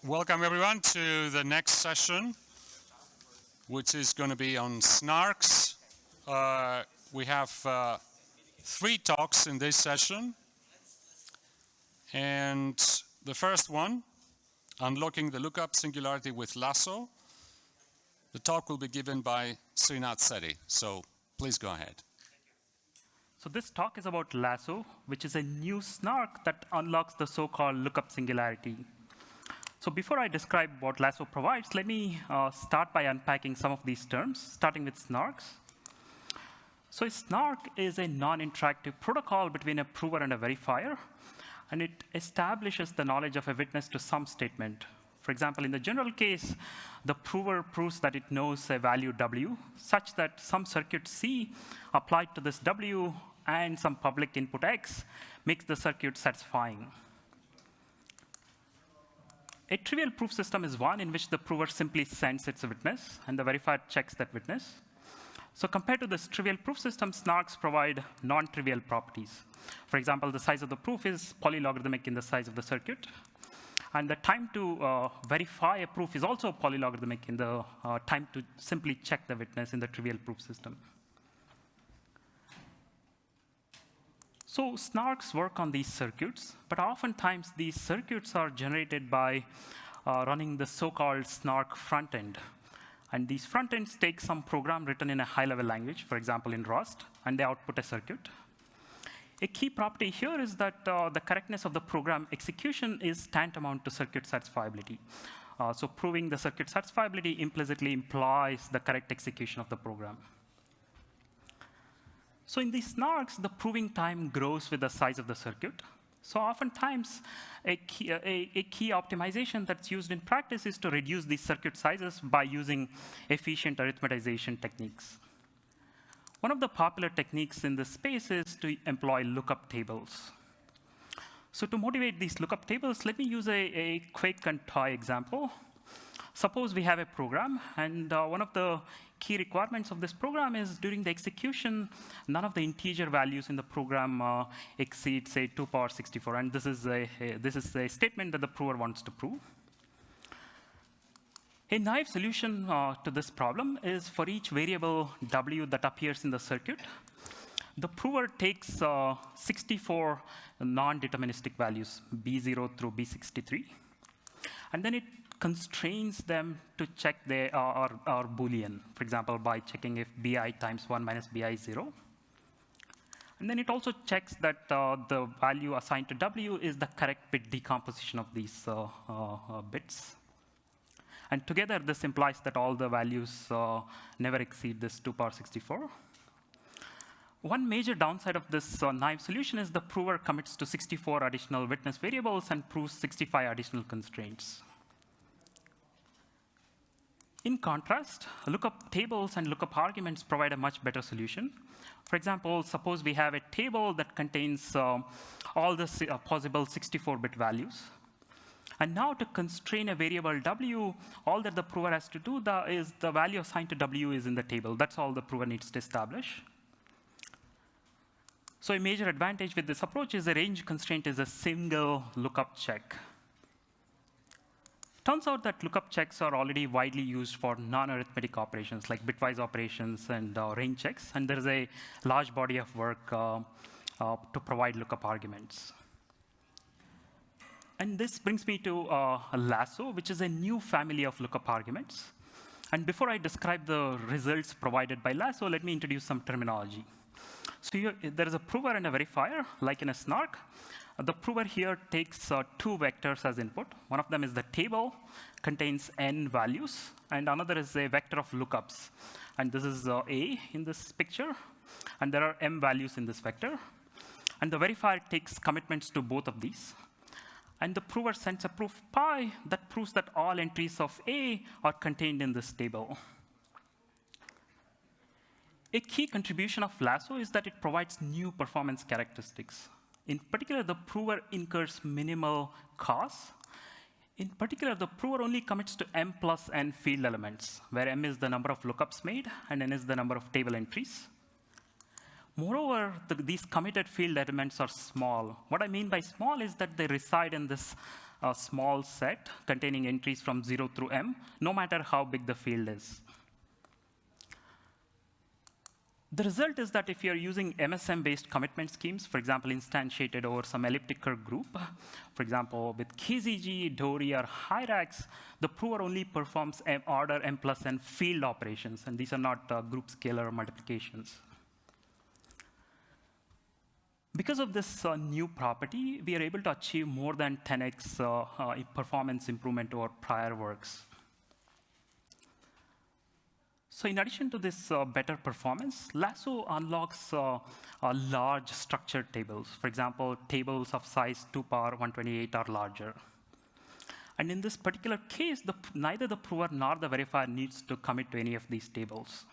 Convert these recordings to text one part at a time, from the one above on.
Welcome everyone to the next session, which is going to be on SNARKs. We have 3 talks in this session. And the first one, Unlocking the Lookup Singularity with Lasso. The talk will be given by Srinath Sethi. So please go ahead. So this talk is about Lasso, which is a new SNARK that unlocks the so-called lookup singularity. So before I describe what Lasso provides, let me start by unpacking some of these terms, starting with SNARKs. So a SNARK is a non-interactive protocol between a prover and a verifier, and it establishes the knowledge of a witness to some statement. For example, in the general case, the prover proves that it knows a value W, such that some circuit C applied to this W and some public input X makes the circuit satisfying. A trivial proof system is one in which the prover simply sends its witness, and the verifier checks that witness. So compared to this trivial proof system, SNARKs provide non-trivial properties. For example, the size of the proof is polylogarithmic in the size of the circuit. And the time to verify a proof is also polylogarithmic in the time to simply check the witness in the trivial proof system. So SNARKs work on these circuits, but oftentimes these circuits are generated by running the so-called SNARK front end. And these front ends take some program written in a high-level language, for example, in Rust, and they output a circuit. A key property here is that the correctness of the program execution is tantamount to circuit satisfiability. So proving the circuit satisfiability implicitly implies the correct execution of the program. So in these SNARKs, the proving time grows with the size of the circuit. So oftentimes, a key optimization that's used in practice is to reduce these circuit sizes by using efficient arithmetization techniques. One of the popular techniques in this space is to employ lookup tables. So to motivate these lookup tables, let me use a quick and toy example. Suppose we have a program, and one of the key requirements of this program is during the execution, none of the integer values in the program exceed, say, 2 power 64. And this is a statement that the prover wants to prove. A naive solution to this problem is for each variable W that appears in the circuit, the prover takes 64 non-deterministic values, B0 through B63, and then it constrains them to check they are Boolean, for example, by checking if bi times 1 minus bi is 0. And then it also checks that the value assigned to W is the correct bit decomposition of these bits. And together, this implies that all the values never exceed this 2 power 64. One major downside of this naive solution is the prover commits to 64 additional witness variables and proves 65 additional constraints. In contrast, lookup tables and lookup arguments provide a much better solution. For example, suppose we have a table that contains all the possible 64-bit values. And now to constrain a variable W, all that the prover has to do is the value assigned to W is in the table. That's all the prover needs to establish. So a major advantage with this approach is the range constraint is a single lookup check. Turns out that lookup checks are already widely used for non-arithmetic operations like bitwise operations and range checks, and there is a large body of work to provide lookup arguments. And this brings me to Lasso, which is a new family of lookup arguments. And before I describe the results provided by Lasso, let me introduce some terminology. So here, there is a prover and a verifier, like in a SNARK. The prover here takes 2 vectors as input. One of them is the table, contains n values, and another is a vector of lookups. And this is A in this picture, and there are m values in this vector. And the verifier takes commitments to both of these. And the prover sends a proof pi that proves that all entries of A are contained in this table. A key contribution of Lasso is that it provides new performance characteristics. In particular, the prover incurs minimal costs. In particular, the prover only commits to m plus n field elements, where m is the number of lookups made and n is the number of table entries. Moreover, these committed field elements are small. What I mean by small is that they reside in this a small set containing entries from 0 through m, no matter how big the field is. The result is that if you're using MSM-based commitment schemes, for example, instantiated over some elliptic group, for example, with KZG, Dory, or Hyrax, the prover only performs order m plus n field operations, and these are not group scalar multiplications. Because of this new property, we are able to achieve more than 10x performance improvement over prior works. So in addition to this better performance, Lasso unlocks large structured tables. For example, tables of size 2 power 128 or larger. And in this particular case, neither the prover nor the verifier needs to commit to any of these tables.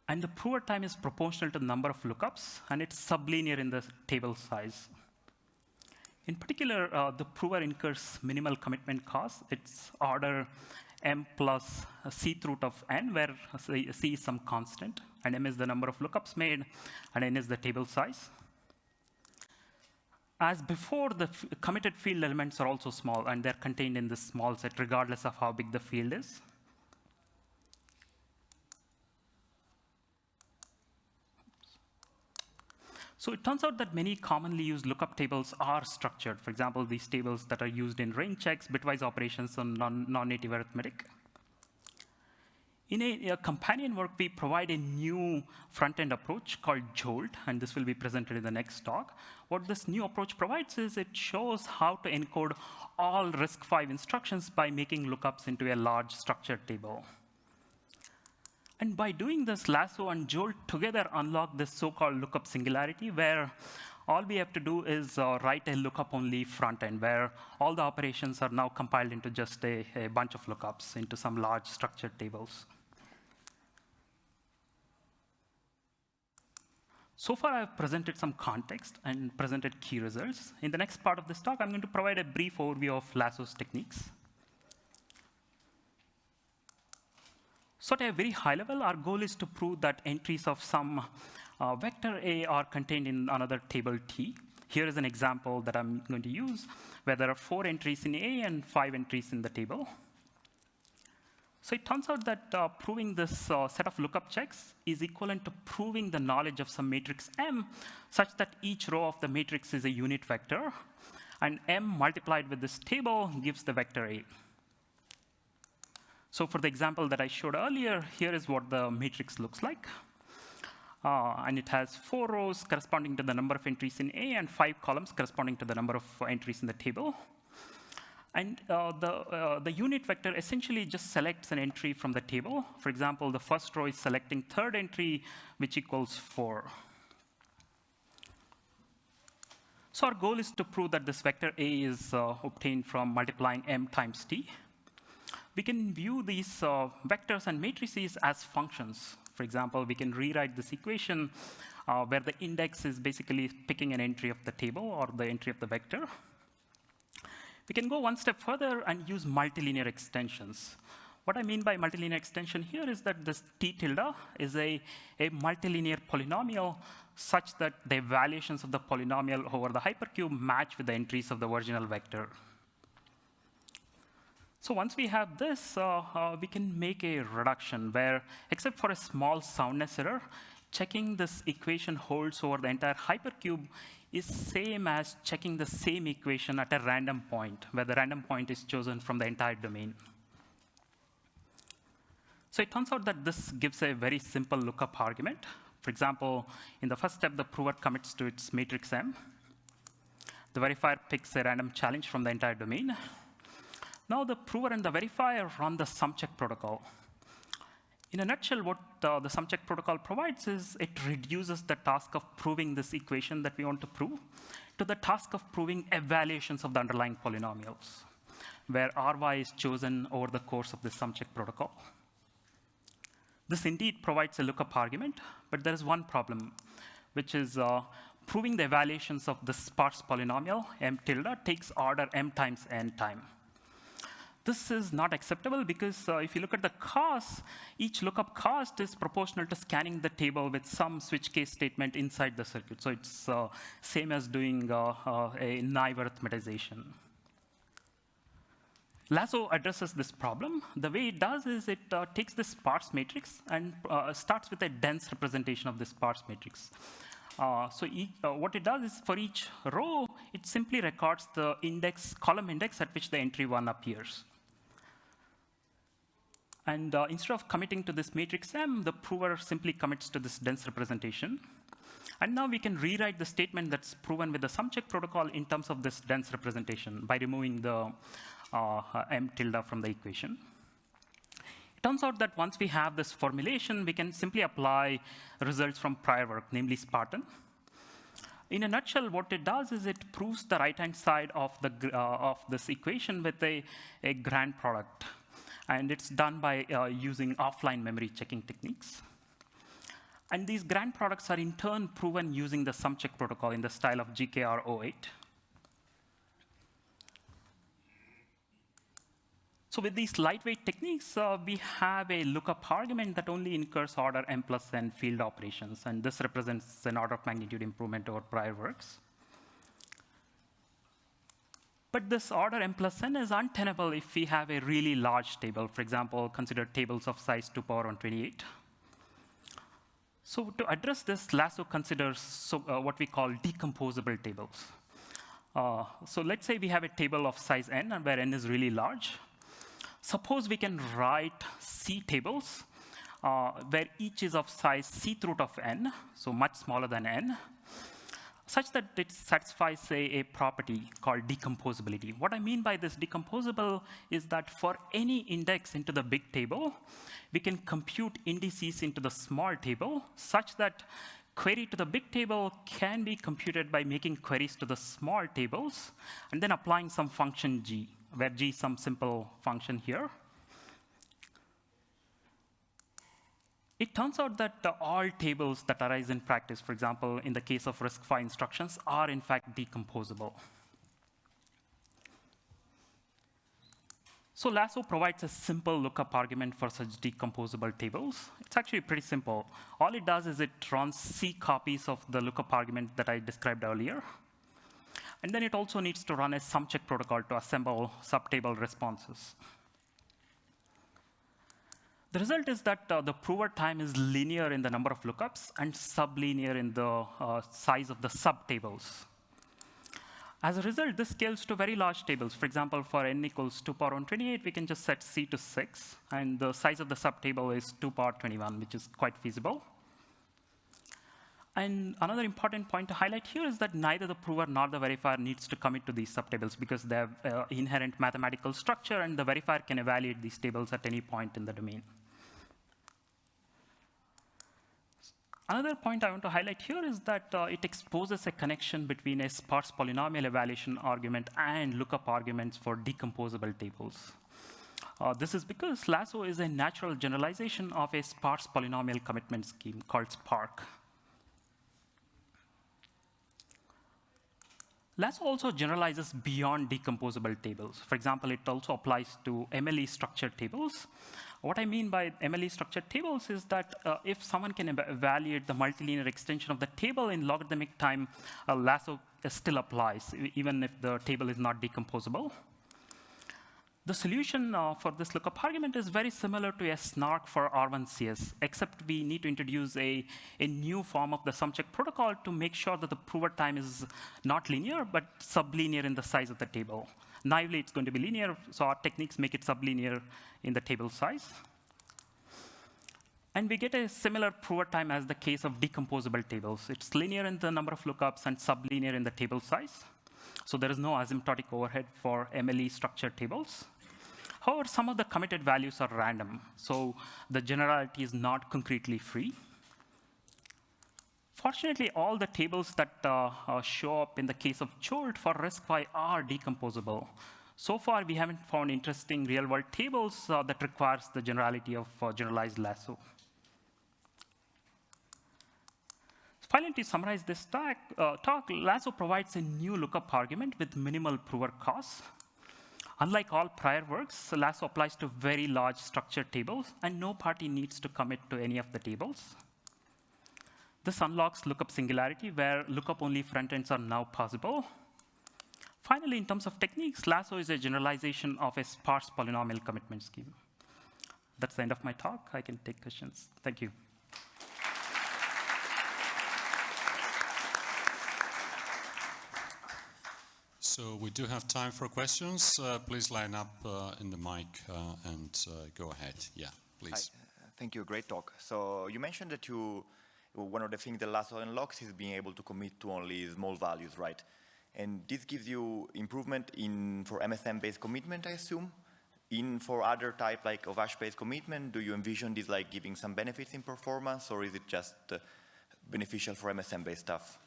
And the prover time is proportional to the number of lookups, and it's sublinear in the table size. In particular, the prover incurs minimal commitment costs. It's order m plus cth root of n, where c is some constant, and m is the number of lookups made, and n is the table size. As before, the committed field elements are also small, and they're contained in this small set, regardless of how big the field is. So it turns out that many commonly used lookup tables are structured. For example, these tables that are used in range checks, bitwise operations, and non-native arithmetic. In a companion work, we provide a new front-end approach called Jolt, and this will be presented in the next talk. What this new approach provides is it shows how to encode all RISC-V instructions by making lookups into a large structured table. And by doing this, Lasso and Jolt together unlock this so-called lookup singularity, where all we have to do is write a lookup-only front-end, where all the operations are now compiled into just a bunch of lookups into some large structured tables. So far, I've presented some context and presented key results. In the next part of this talk, I'm going to provide a brief overview of Lasso's techniques. So at a very high level, our goal is to prove that entries of some vector A are contained in another table T. Here is an example that I'm going to use, where there are 4 entries in A and 5 entries in the table. So it turns out that proving this set of lookup checks is equivalent to proving the knowledge of some matrix M, such that each row of the matrix is a unit vector, and M multiplied with this table gives the vector A. So for the example that I showed earlier, here is what the matrix looks like. And it has 4 rows corresponding to the number of entries in A and 5 columns corresponding to the number of entries in the table. And the unit vector essentially just selects an entry from the table. For example, the first row is selecting third entry, which equals 4. So our goal is to prove that this vector A is obtained from multiplying M times T. We can view these vectors and matrices as functions. For example, we can rewrite this equation where the index is basically picking an entry of the table or the entry of the vector. We can go one step further and use multilinear extensions. What I mean by multilinear extension here is that this T tilde is a multilinear polynomial such that the evaluations of the polynomial over the hypercube match with the entries of the original vector. So once we have this, we can make a reduction where, except for a small soundness error, checking this equation holds over the entire hypercube is same as checking the same equation at a random point, where the random point is chosen from the entire domain. So it turns out that this gives a very simple lookup argument. For example, in the first step, the prover commits to its matrix M. The verifier picks a random challenge from the entire domain. Now the prover and the verifier run the sumcheck protocol. In a nutshell, what the sumcheck protocol provides is it reduces the task of proving this equation that we want to prove to the task of proving evaluations of the underlying polynomials, where Ry is chosen over the course of the sumcheck protocol. This indeed provides a lookup argument, but there is one problem, which is proving the evaluations of the sparse polynomial M tilde takes order M times N time. This is not acceptable because if you look at the cost, each lookup cost is proportional to scanning the table with some switch case statement inside the circuit. So it's same as doing a naive arithmetization. Lasso addresses this problem. The way it does is it takes this sparse matrix and starts with a dense representation of this sparse matrix. What it does is for each row, it simply records the column index at which the entry 1 appears. And instead of committing to this matrix M, the prover simply commits to this dense representation. And now we can rewrite the statement that's proven with the sum check protocol in terms of this dense representation by removing the M tilde from the equation. It turns out that once we have this formulation, we can simply apply results from prior work, namely Spartan. In a nutshell, what it does is it proves the right-hand side of this equation with a grand product. And it's done by using offline memory checking techniques. And these grand products are in turn proven using the sum check protocol in the style of GKR08. So with these lightweight techniques, we have a lookup argument that only incurs order m plus n field operations. And this represents an order of magnitude improvement over prior works. But this order m plus n is untenable if we have a really large table. For example, consider tables of size 2 power 128. So to address this, Lasso considers what we call decomposable tables. So let's say we have a table of size n, where n is really large. Suppose we can write C tables, where each is of size c root of n, so much smaller than n, such that it satisfies a property called decomposability. What I mean by this decomposable is that for any index into the big table, we can compute indices into the small table such that query to the big table can be computed by making queries to the small tables and then applying some function g, where g is some simple function here. It turns out that all tables that arise in practice, for example, in the case of RISC-V instructions, are in fact decomposable. So Lasso provides a simple lookup argument for such decomposable tables. It's actually pretty simple. All it does is it runs C copies of the lookup argument that I described earlier. And then it also needs to run a sum check protocol to assemble subtable responses. The result is that the prover time is linear in the number of lookups and sublinear in the size of the subtables. As a result, this scales to very large tables. For example, for n equals 2 power 128, we can just set C to 6. And the size of the subtable is 2 power 21, which is quite feasible. And another important point to highlight here is that neither the prover nor the verifier needs to commit to these subtables because they have inherent mathematical structure, and the verifier can evaluate these tables at any point in the domain. Another point I want to highlight here is that it exposes a connection between a sparse polynomial evaluation argument and lookup arguments for decomposable tables. This is because Lasso is a natural generalization of a sparse polynomial commitment scheme called SPARC. Lasso also generalizes beyond decomposable tables. For example, it also applies to MLE structured tables. What I mean by MLE structured tables is that if someone can evaluate the multilinear extension of the table in logarithmic time, Lasso still applies, even if the table is not decomposable. The solution for this lookup argument is very similar to a SNARK for R1CS, except we need to introduce a new form of the sum check protocol to make sure that the prover time is not linear, but sublinear in the size of the table. Naively, it's going to be linear, so our techniques make it sublinear in the table size. And we get a similar prover time as the case of decomposable tables. It's linear in the number of lookups and sublinear in the table size. So there is no asymptotic overhead for MLE structured tables. However, some of the committed values are random, so the generality is not concretely free. Fortunately, all the tables that show up in the case of Jolt for RISC-V are decomposable. So far, we haven't found interesting real-world tables that requires the generality of generalized Lasso. Finally, to summarize this talk, Lasso provides a new lookup argument with minimal prover costs. Unlike all prior works, Lasso applies to very large structured tables, and no party needs to commit to any of the tables. This unlocks lookup singularity, where lookup-only front ends are now possible. Finally, in terms of techniques, Lasso is a generalization of a sparse polynomial commitment scheme. That's the end of my talk. I can take questions. Thank you. So we do have time for questions. Please line up in the mic and go ahead. Yeah, please. Hi. Thank you. Great talk. So you mentioned that one of the things that Lasso unlocks is being able to commit to only small values, right? And this gives you improvement for MSM-based commitment, I assume. For other type of hash-based commitment, do you envision this giving some benefits in performance, or is it just beneficial for MSM-based stuff?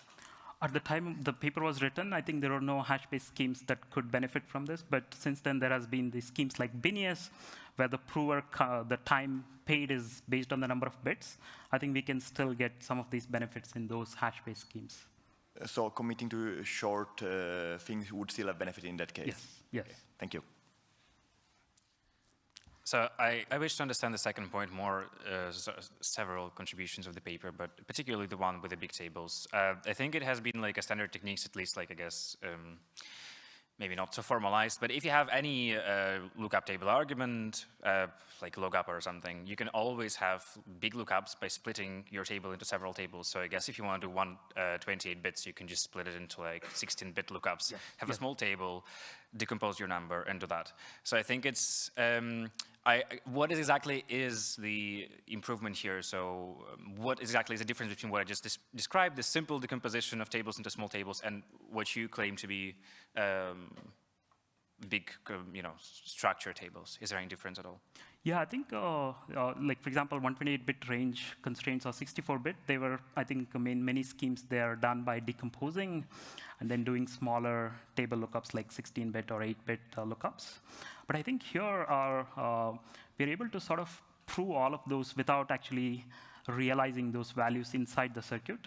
At the time the paper was written, I think there were no hash-based schemes that could benefit from this. But since then, there has been these schemes like Binius, where the prover, the time paid is based on the number of bits. I think we can still get some of these benefits in those hash-based schemes. So committing to short things would still have benefit in that case? Yes. Yes. Okay. Thank you. So I wish to understand the second point more, several contributions of the paper, but particularly the one with the big tables. I think it has been a standard techniques, at least I guess, maybe not so formalized, but if you have any lookup table argument, like lookup or something, you can always have big lookups by splitting your table into several tables. So I guess if you want to do 28 bits, you can just split it into 16-bit lookups, have a small table, decompose your number, and do that. So I think it's, what exactly is the improvement here? So what exactly is the difference between what I just described, the simple decomposition of tables into small tables, and what you claim to be big, structure tables? Is there any difference at all? Yeah, I think, for example, 128-bit range constraints or 64-bit, they were, I think, in many schemes, they are done by decomposing and then doing smaller table lookups like 16-bit or 8-bit lookups. But I think here we're able to sort of prove all of those without actually realizing those values inside the circuit.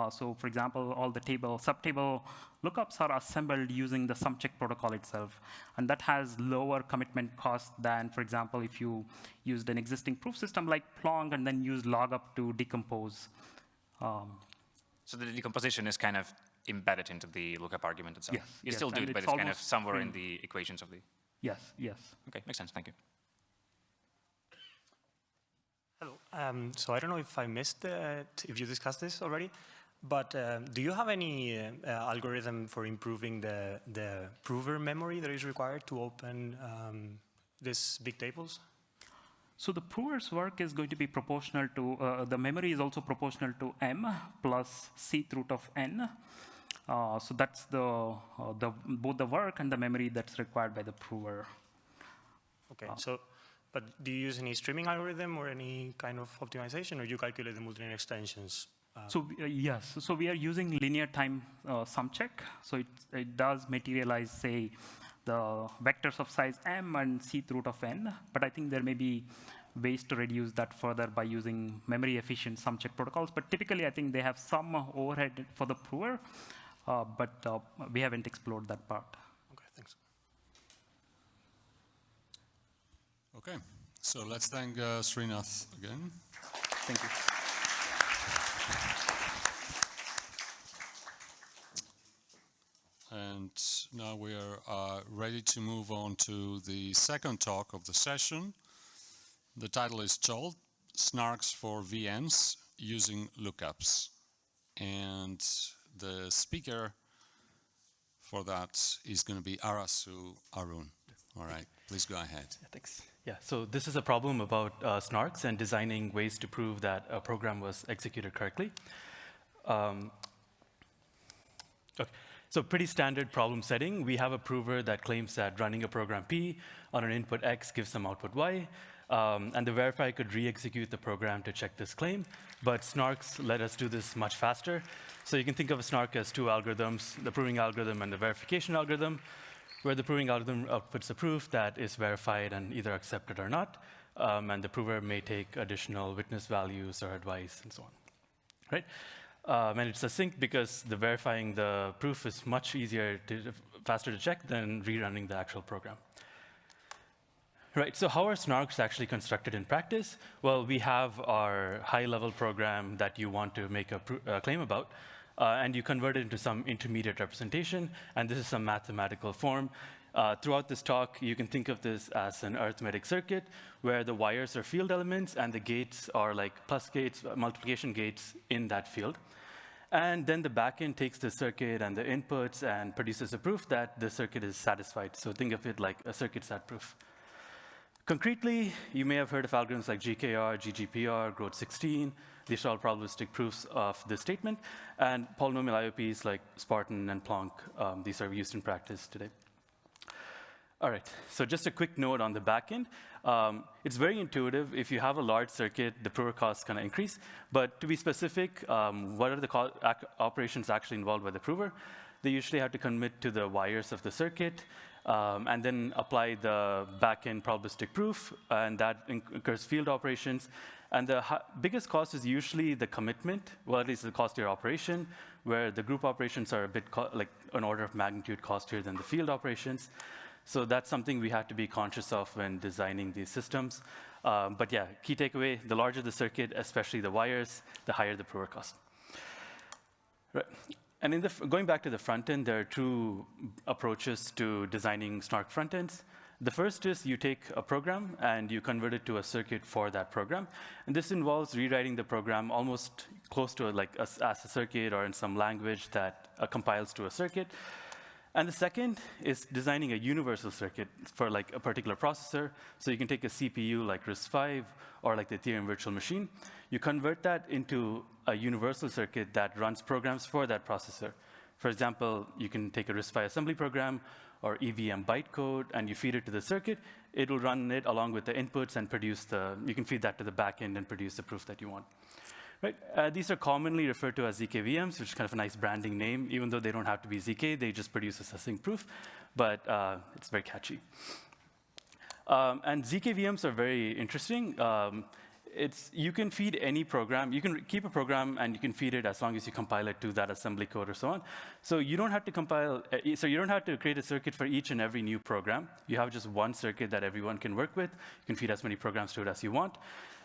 So for example, all the subtable lookups are assembled using the sum check protocol itself. And that has lower commitment cost than, for example, if you used an existing proof system like Plonk and then use logup to decompose. So the decomposition is kind of embedded into the lookup argument itself? Yes. You still do it, but it's kind of somewhere in the equations of the... Yes, yes. Okay, makes sense, thank you. Hello. So I don't know if I missed it, if you discussed this already, but do you have any algorithm for improving the prover memory that is required to open these big tables? So the prover's work is going to be proportional to, the memory is also proportional to m plus cth root of n. So that's both the work and the memory that's required by the prover. Okay, but do you use any streaming algorithm or any kind of optimization, or you calculate the multilinear extensions? Yes, so we are using linear time sum check. So it does materialize, say, the vectors of size m and cth root of n. But I think there may be ways to reduce that further by using memory efficient sum check protocols. But typically, I think they have some overhead for the prover, but we haven't explored that part. Okay, thanks. Okay, so let's thank Srinath again. Thank you. And now we are ready to move on to the second talk of the session. The title is told, SNARKs for VMs using lookups. And the speaker for that is going to be Arasu Arun. All right, please go ahead. Yeah, thanks. Yeah, so this is a problem about SNARKs and designing ways to prove that a program was executed correctly. Okay. So pretty standard problem setting. We have a prover that claims that running a program P on an input X gives some output Y. And the verifier could re-execute the program to check this claim. But SNARKs let us do this much faster. So you can think of a SNARK as two algorithms, the proving algorithm and the verification algorithm, where the proving algorithm outputs a proof that is verified and either accepted or not. And the prover may take additional witness values or advice and so on. Right? And it's async because the verifying the proof is much easier, faster to check than rerunning the actual program. Right, so how are SNARKs actually constructed in practice? Well, we have our high-level program that you want to make a claim about, and you convert it into some intermediate representation, and this is some mathematical form. Throughout this talk, you can think of this as an arithmetic circuit where the wires are field elements and the gates are like plus gates, multiplication gates in that field. And then the backend takes the circuit and the inputs and produces a proof that the circuit is satisfied. So think of it like a circuit sat proof. Concretely, you may have heard of algorithms like GKR, GGPR, Growth 16. These are all probabilistic proofs of this statement. And polynomial IOPs like Spartan and Planck, these are used in practice today. All right, so just a quick note on the back end. It's very intuitive. If you have a large circuit, the prover costs kind of increase. But to be specific, what are the operations actually involved by the prover? They usually have to commit to the wires of the circuit, and then apply the back-end probabilistic proof, and that incurs field operations. And the biggest cost is usually the commitment, well, at least the cost of your operation, where the group operations are a bit like an order of magnitude costlier than the field operations. So that's something we have to be conscious of when designing these systems. But yeah, key takeaway, the larger the circuit, especially the wires, the higher the prover cost. Right. And going back to the front end, there are two approaches to designing SNARK front ends. The first is you take a program and you convert it to a circuit for that program. And this involves rewriting the program almost close to like as a circuit or in some language that compiles to a circuit. And the second is designing a universal circuit for like a particular processor. So you can take a CPU like RISC-V or like the Ethereum virtual machine. You convert that into a universal circuit that runs programs for that processor. For example, you can take a RISC-V assembly program or EVM bytecode, and you feed it to the circuit. It will run it along with the inputs and produce you can feed that to the back end and produce the proof that you want. Right? These are commonly referred to as ZK-VMs, which is kind of a nice branding name. Even though they don't have to be ZK, they just produce a succinct proof, but it's very catchy. And ZK-VMs are very interesting. You can feed any program. You can keep a program and you can feed it as long as you compile it to that assembly code or so on. So you don't have to you don't have to create a circuit for each and every new program. You have just one circuit that everyone can work with. You can feed as many programs to it as you want.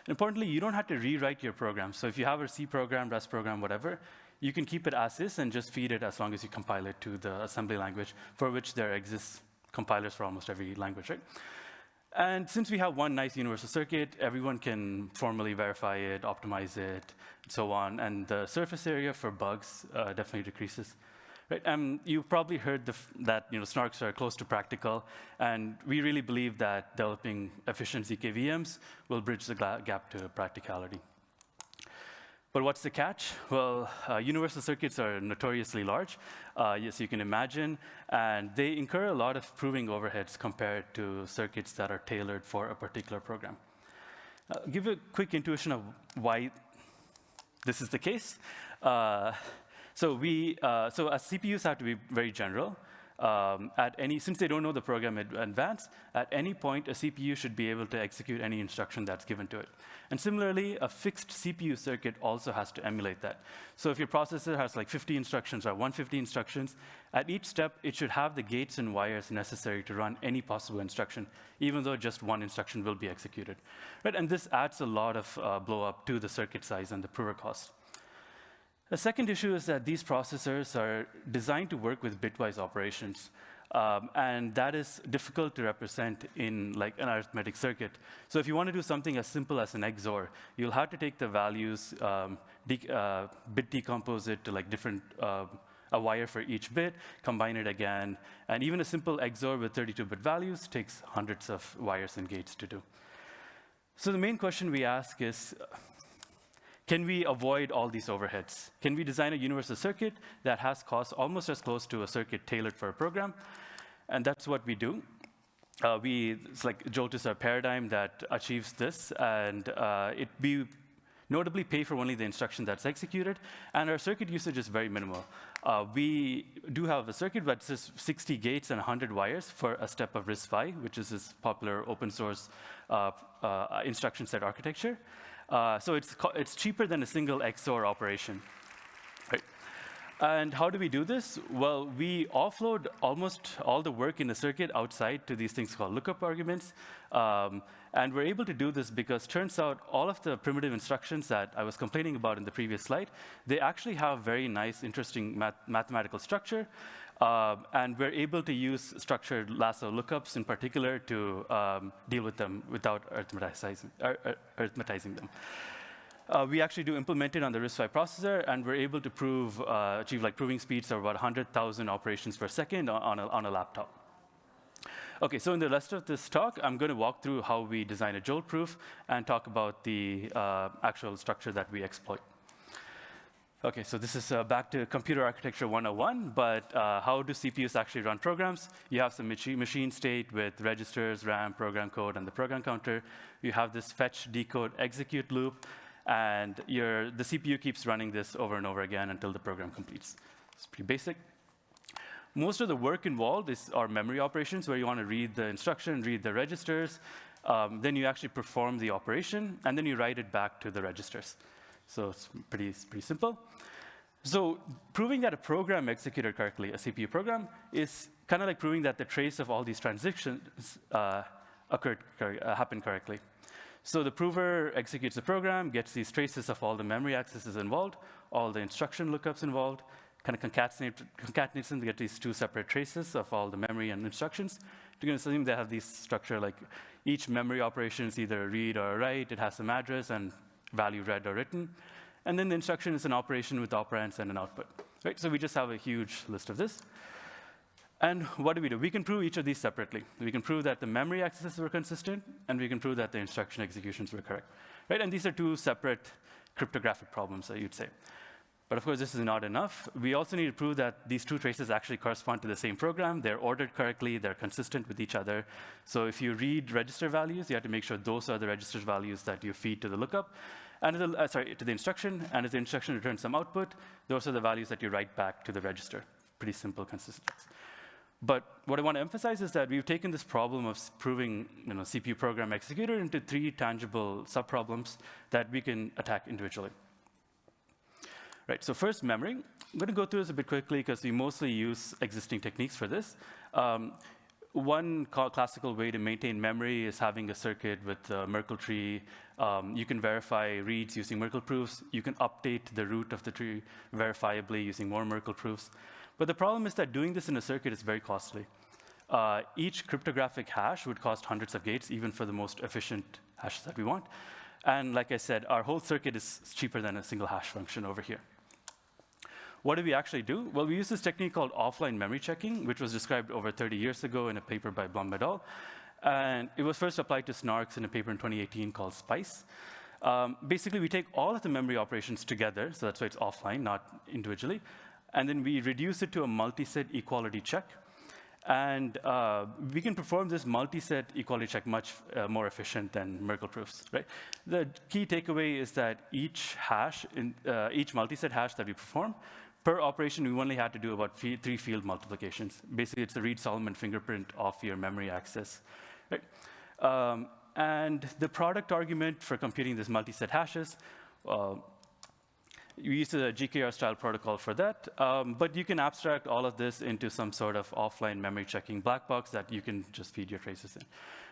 Importantly, you don't have to rewrite your program. So if you have a C program, Rust program, whatever, you can keep it as is and just feed it as long as you compile it to the assembly language, for which there exists compilers for almost every language, right? And since we have one nice universal circuit, everyone can formally verify it, optimize it, and so on. And the surface area for bugs definitely decreases. Right? You've probably heard that SNARKs are close to practical, and we really believe that developing efficient ZK-VMs will bridge the gap to practicality. But what's the catch? Well, universal circuits are notoriously large, yes, you can imagine, and they incur a lot of proving overheads compared to circuits that are tailored for a particular program. Give a quick intuition of why this is the case. So as CPUs have to be very general. Since they don't know the program in advance, at any point, a CPU should be able to execute any instruction that's given to it. And similarly, a fixed CPU circuit also has to emulate that. So if your processor has like 50 instructions or 150 instructions, at each step, it should have the gates and wires necessary to run any possible instruction, even though just one instruction will be executed. Right? And this adds a lot of blow up to the circuit size and the prover cost. The second issue is that these processors are designed to work with bitwise operations, and that is difficult to represent in like an arithmetic circuit. So if you want to do something as simple as an XOR, you'll have to take the values, bit decompose it to like different, a wire for each bit, combine it again, and even a simple XOR with 32-bit values takes hundreds of wires and gates to do. So the main question we ask is, can we avoid all these overheads? Can we design a universal circuit that has costs almost as close to a circuit tailored for a program? And that's what we do. It's like Jolt is our paradigm that achieves this, and we notably pay for only the instruction that's executed, and our circuit usage is very minimal. We do have a circuit that says 60 gates and 100 wires for a step of RISC-V, which is this popular open source instruction set architecture. So it's cheaper than a single XOR operation. Right. And how do we do this? Well, we offload almost all the work in the circuit outside to these things called lookup arguments. And we're able to do this because turns out all of the primitive instructions that I was complaining about in the previous slide, they actually have very nice, interesting mathematical structure. And we're able to use structured lasso lookups in particular to deal with them without arithmetizing them. We actually do implement it on the RISC-V processor, and we're able to achieve like proving speeds of about 100,000 operations per second on a laptop. Okay, so in the rest of this talk, I'm going to walk through how we design a jolt proof and talk about the actual structure that we exploit. Okay, so this is back to computer architecture 101, but how do CPUs actually run programs? You have some machine state with registers, RAM, program code, and the program counter. You have this fetch, decode, execute loop, and the CPU keeps running this over and over again until the program completes. It's pretty basic. Most of the work involved are memory operations, where you want to read the instruction, read the registers. Then you actually perform the operation, and then you write it back to the registers. So it's pretty simple. So proving that a program executed correctly, a CPU program, is kind of like proving that the trace of all these transitions happened correctly. So the prover executes the program, gets these traces of all the memory accesses involved, all the instruction lookups involved, kind of concatenates them to get these two separate traces of all the memory and instructions. You're going to assume they have these structure like each memory operation is either a read or a write. It has some address and value read or written. And then the instruction is an operation with operands and an output. Right? So we just have a huge list of this. And what do? We can prove each of these separately. We can prove that the memory accesses were consistent, and we can prove that the instruction executions were correct. Right? And these are two separate cryptographic problems, you'd say. But of course, this is not enough. We also need to prove that these two traces actually correspond to the same program. They're ordered correctly. They're consistent with each other. So if you read register values, you have to make sure those are the register values that you feed to the lookup, and to the instruction. And if the instruction returns some output, those are the values that you write back to the register. Pretty simple consistency. But what I want to emphasize is that we've taken this problem of proving CPU program executor into 3 tangible subproblems that we can attack individually. Right, so first, memory. I'm going to go through this a bit quickly because we mostly use existing techniques for this. One classical way to maintain memory is having a circuit with a Merkle tree. You can verify reads using Merkle proofs. You can update the root of the tree verifiably using more Merkle proofs. But the problem is that doing this in a circuit is very costly. Each cryptographic hash would cost hundreds of gates, even for the most efficient hashes that we want. And like I said, our whole circuit is cheaper than a single hash function over here. What do we actually do? Well, we use this technique called offline memory checking, which was described over 30 years ago in a paper by Blum et al. And it was first applied to SNARKs in a paper in 2018 called SPICE. Basically, we take all of the memory operations together, so that's why it's offline, not individually. And then we reduce it to a multi-set equality check. And we can perform this multi-set equality check much more efficient than Merkle proofs. Right? The key takeaway is that each hash, each multi-set hash that we perform, per operation, we only had to do about 3 field multiplications. Basically, it's the Reed-Solomon fingerprint of your memory access. Right? And the product argument for computing these multi-set hashes, we use a GKR-style protocol for that, but you can abstract all of this into some sort of offline memory checking black box that you can just feed your traces in.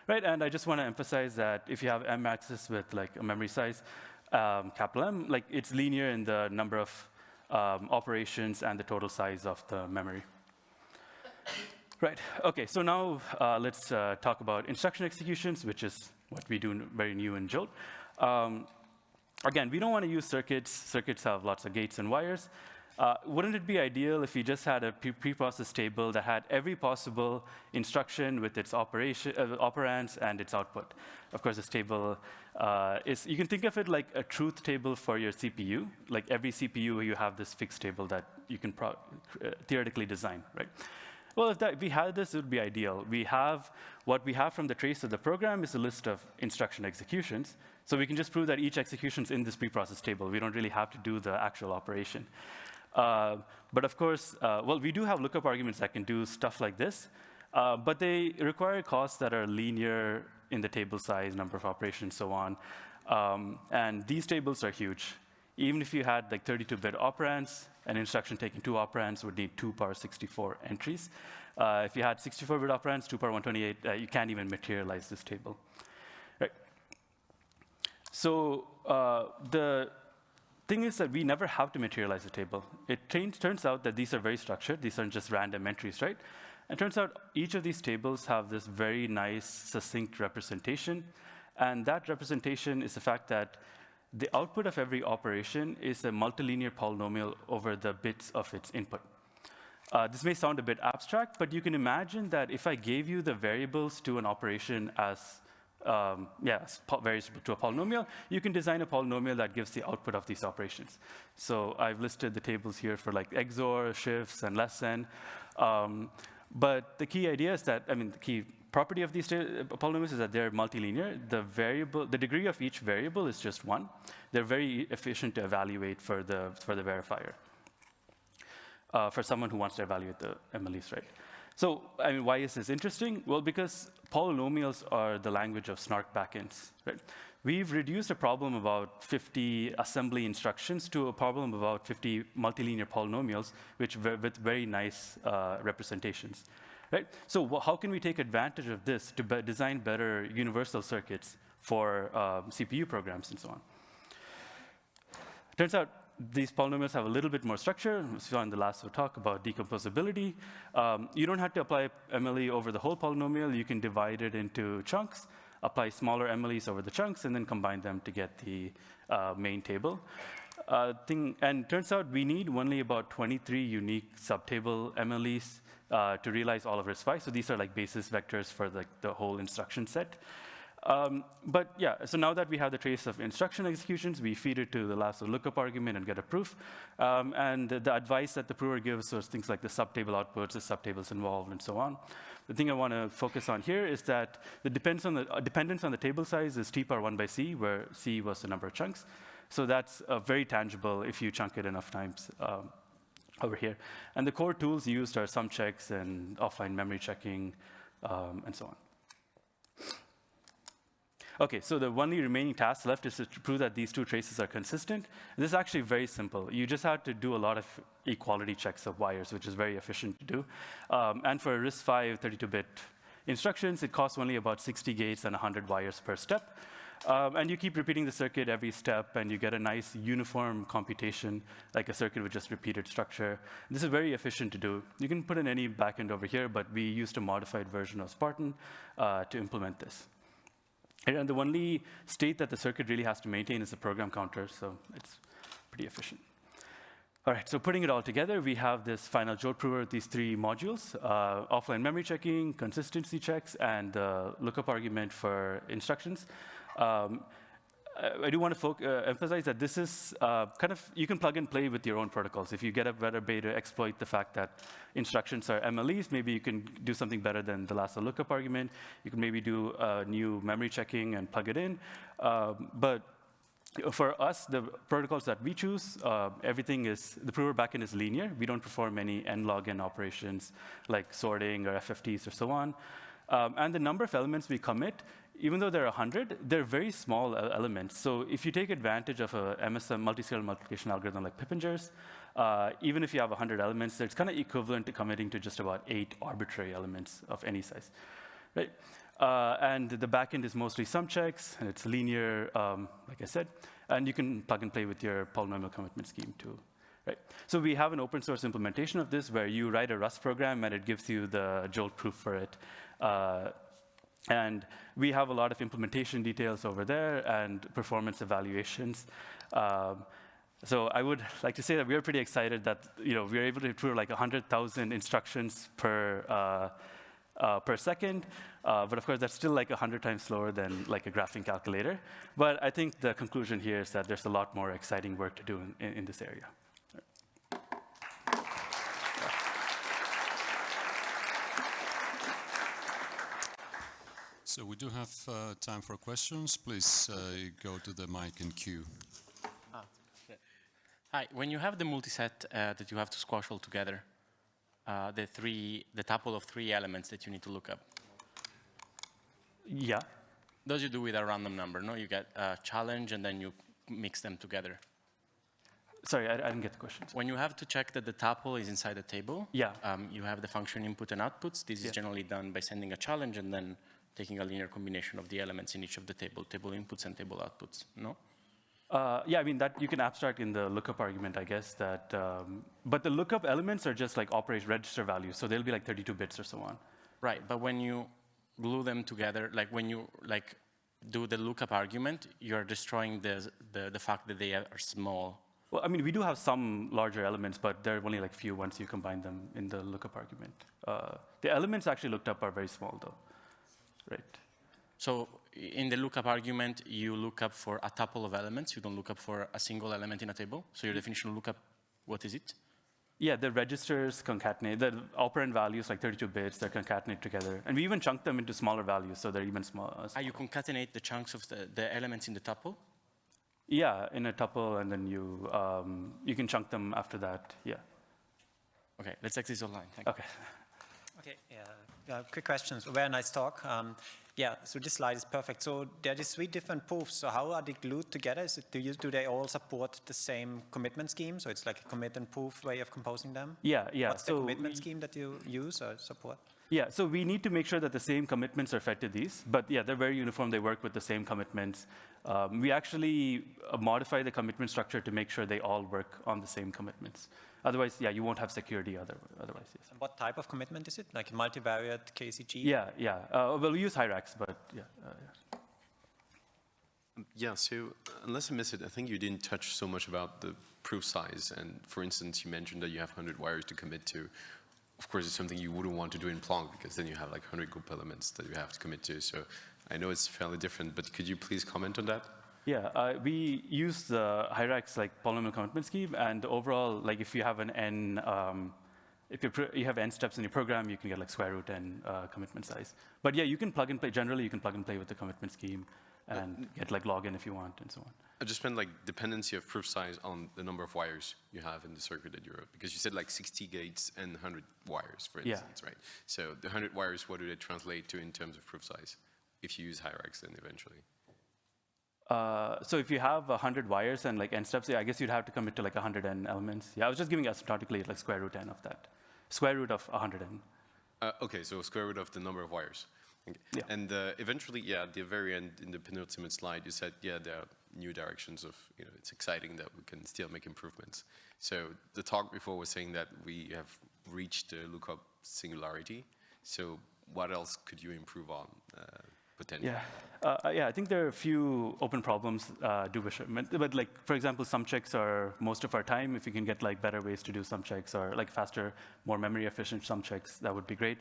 Right? And I just want to emphasize that if you have M axis with like a memory size, capital M, like it's linear in the number of operations and the total size of the memory. Right, okay, so now let's talk about instruction executions, which is what we do very new in Jolt. Again, we don't want to use circuits. Circuits have lots of gates and wires. Wouldn't it be ideal if we just had a preprocessed table that had every possible instruction with its operands and its output? Of course, this table you can think of it like a truth table for your CPU. Like every CPU, you have this fixed table that you can theoretically design, right? Well, if we had this, it would be ideal. What we have from the trace of the program is a list of instruction executions. So we can just prove that each execution is in this preprocessed table. We don't really have to do the actual operation. But of course, well, we do have lookup arguments that can do stuff like this. But they require costs that are linear in the table size, number of operations, so on. And these tables are huge. even if you had like 32-bit operands, an instruction taking 2 operands would need 2 power 64 entries. If you had 64-bit operands, 2 power 128, you can't even materialize this table. Right. So the thing is that we never have to materialize a table. It turns out that these are very structured. These aren't just random entries, right? And it turns out each of these tables have this very nice, succinct representation. And that representation is the fact that the output of every operation is a multilinear polynomial over the bits of its input. This may sound a bit abstract, but you can imagine that if I gave you the variables to an operation as varies to a polynomial, you can design a polynomial that gives the output of these operations. So I've listed the tables here for like XOR, shifts, and less than. But the key idea is that, the key property of these polynomials is that they're multilinear. The degree of each variable is just 1. They're very efficient to evaluate for the verifier, for someone who wants to evaluate the MLEs, right? So, why is this interesting? Well, because polynomials are the language of SNARK backends, right? We've reduced a problem about 50 assembly instructions to a problem about 50 multilinear polynomials, with very nice representations, right? So how can we take advantage of this to design better universal circuits for CPU programs and so on? Turns out these polynomials have a little bit more structure. We saw in the last talk about decomposability. You don't have to apply MLE over the whole polynomial. You can divide it into chunks, apply smaller MLEs over the chunks, and then combine them to get the main table. And turns out we need only about 23 unique subtable MLEs to realize all of RISC-V. So these are like basis vectors for the whole instruction set. But yeah, so now that we have the trace of instruction executions, we feed it to the lasso lookup argument and get a proof. And the advice that the prover gives was things like the subtable outputs, the subtables involved, and so on. The thing I want to focus on here is that the dependence on the table size is t power 1 by c, where c was the number of chunks. So that's very tangible if you chunk it enough times over here. And the core tools used are sum checks and offline memory checking, and so on. OK, so the only remaining task left is to prove that these two traces are consistent. This is actually very simple. You just have to do a lot of equality checks of wires, which is very efficient to do. And for RISC-V 32-bit instructions, it costs only about 60 gates and 100 wires per step. And you keep repeating the circuit every step, and you get a nice uniform computation, like a circuit with just repeated structure. This is very efficient to do. You can put in any backend over here, but we used a modified version of Spartan to implement this. And the only state that the circuit really has to maintain is the program counter, so it's pretty efficient. All right, so putting it all together, we have this final jolt prover with these 3 modules: offline memory checking, consistency checks, and the lookup argument for instructions. I do want to emphasize that this is you can plug and play with your own protocols. If you get a better way to exploit the fact that instructions are MLEs, maybe you can do something better than the lasso lookup argument. You can maybe do new memory checking and plug it in. But for us, the protocols that we choose, the prover backend is linear. We don't perform any n-log n operations like sorting or FFTs or so on. And the number of elements we commit, even though there are 100, they're very small elements. So if you take advantage of a MSM multiscale multiplication algorithm like Pippinger's, even if you have 100 elements, it's kind of equivalent to committing to just about 8 arbitrary elements of any size, right? And the backend is mostly sum checks, and it's linear, like I said. And you can plug and play with your polynomial commitment scheme too. Right. So we have an open source implementation of this where you write a Rust program and it gives you the jolt proof for it. And we have a lot of implementation details over there and performance evaluations. So I would like to say that we are pretty excited that we're able to prove like 100,000 instructions per second. But of course, that's still like 100 times slower than like a graphing calculator. But I think the conclusion here is that there's a lot more exciting work to do in this area. So we do have time for questions. Please go to the mic and queue. Hi. When you have the multiset that you have to squash all together, the tuple of 3 elements that you need to look up. Yeah. Those you do with a random number, no? You get a challenge and then you mix them together. Sorry, I didn't get the question. When you have to check that the tuple is inside a table, Yeah. You have the function input and outputs. This is generally done by sending a challenge and then taking a linear combination of the elements in each of the table inputs and table outputs, no? Yeah, I mean, that you can abstract in the lookup argument, I guess, that, but the lookup elements are just like register values, so they'll be like 32 bits or so on. Right, but when you glue them together, like when you do the lookup argument, you're destroying the fact that they are small. Well, I mean, we do have some larger elements, but they're only like few once you combine them in the lookup argument. The elements actually looked up are very small, though, right? So in the lookup argument, you look up for a tuple of elements. You don't look up for a single element in a table. So your definition of lookup, what is it? Yeah, the registers concatenate. The operand values, like 32 bits, they're concatenated together. And we even chunk them into smaller values, so they're even smaller. You concatenate the chunks of the elements in the tuple? Yeah, in a tuple, and then you can chunk them after that, yeah. Okay, let's take this online. Thank you. Okay. Okay, yeah, quick questions. Very nice talk. Yeah, so this slide is perfect. So there are these 3 different proofs. So how are they glued together? Do they all support the same commitment scheme? So it's like a commit and proof way of composing them? Yeah. What's the commitment scheme that you use or support? Yeah, so we need to make sure that the same commitments are fed to these. But yeah, they're very uniform. They work with the same commitments. We actually modify the commitment structure to make sure they all work on the same commitments. Otherwise, yeah, you won't have security otherwise, yes. And what type of commitment is it? Like multivariate KCG? Yeah. Well, we use hierarchs, but yeah. Yeah, so unless I miss it, I think you didn't touch so much about the proof size. And for instance, you mentioned that you have 100 wires to commit to. Of course, it's something you wouldn't want to do in Plonk because then you have like 100 group elements that you have to commit to. So I know it's fairly different, but could you please comment on that? Yeah, we use the hierarchs like polynomial commitment scheme, and overall, like if you have an n, if you have n steps in your program, you can get like square root n commitment size. But yeah, you can plug and play. Generally, you can plug and play with the commitment scheme and get like log n if you want, and so on. I just meant like dependency of proof size on the number of wires you have in the circuit that you wrote, because you said like 60 gates and 100 wires, for instance, right? So the 100 wires, what do they translate to in terms of proof size if you use hierarchs then eventually? So if you have 100 wires and like n steps, yeah, I guess you'd have to commit to like 100 n elements. Yeah, I was just giving asymptotically like square root n of that. Square root of 100 n. Okay, so square root of the number of wires. Okay. Yeah. And eventually, yeah, at the very end, in the penultimate slide, you said, yeah, there are new directions of, it's exciting that we can still make improvements. So the talk before was saying that we have reached the lookup singularity. So what else could you improve on? Potentially. Yeah, I think there are a few open problems but like, for example, sum checks are most of our time. If you can get like better ways to do sum checks or like faster, more memory efficient sum checks, that would be great.